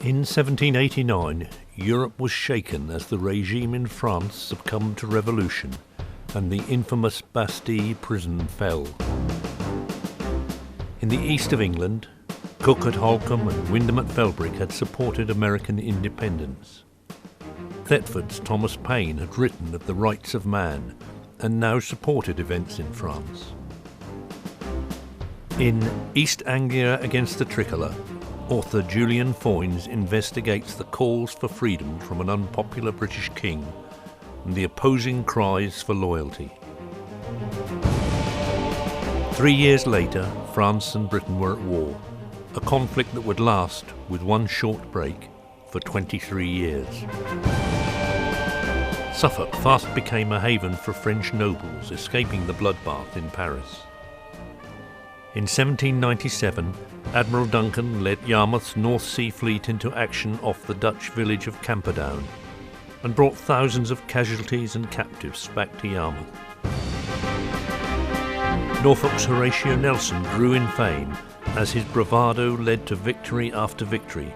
In 1789, Europe was shaken as the regime in France succumbed to revolution and the infamous Bastille prison fell. In the east of England, Cook at Holcombe and Wyndham at Felbrick had supported American independence. Thetford's Thomas Paine had written of the rights of man and now supported events in France. In East Anglia against the Tricolor, author Julian Foynes investigates the calls for freedom from an unpopular British king and the opposing cries for loyalty. 3 years later, France and Britain were at war, a conflict that would last, with one short break, for 23 years. Suffolk fast became a haven for French nobles escaping the bloodbath in Paris. In 1797, Admiral Duncan led Yarmouth's North Sea fleet into action off the Dutch village of Camperdown and brought thousands of casualties and captives back to Yarmouth. Norfolk's Horatio Nelson grew in fame as his bravado led to victory after victory,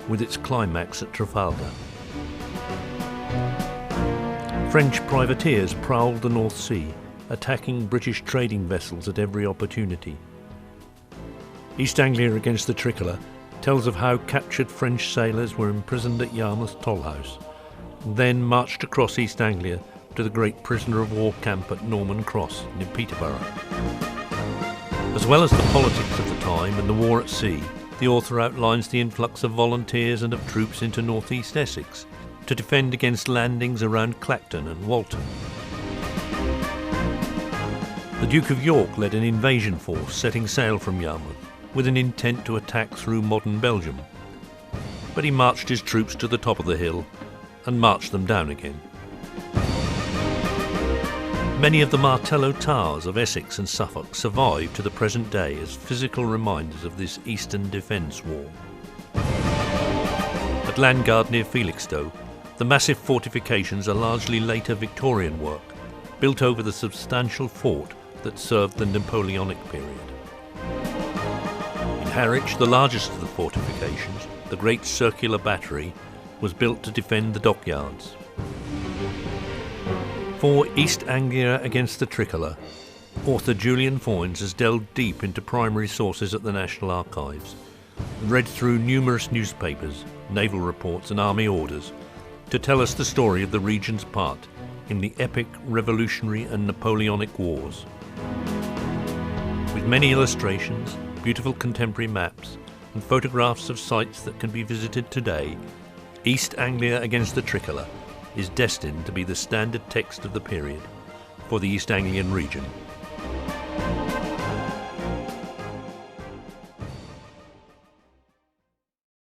with its climax at Trafalgar. French privateers prowled the North Sea, attacking British trading vessels at every opportunity. East Anglia against the Tricolor tells of how captured French sailors were imprisoned at Yarmouth Toll House, and then marched across East Anglia to the great prisoner of war camp at Norman Cross near Peterborough. As well as the politics of the time and the war at sea, the author outlines the influx of volunteers and of troops into northeast Essex to defend against landings around Clacton and Walton. The Duke of York led an invasion force setting sail from Yarmouth with an intent to attack through modern Belgium. But he marched his troops to the top of the hill and marched them down again. Many of the Martello Towers of Essex and Suffolk survive to the present day as physical reminders of this Eastern Defence War. At Landguard near Felixstowe, the massive fortifications are largely later Victorian work, built over the substantial fort that served the Napoleonic period. In Harwich, the largest of the fortifications, the Great Circular Battery, was built to defend the dockyards. For East Anglia against the Tricolor, author Julian Foynes has delved deep into primary sources at the National Archives and read through numerous newspapers, naval reports and army orders to tell us the story of the region's part in the epic Revolutionary and Napoleonic Wars. With many illustrations, beautiful contemporary maps and photographs of sites that can be visited today, East Anglia against the Tricolor is destined to be the standard text of the period for the East Anglian region.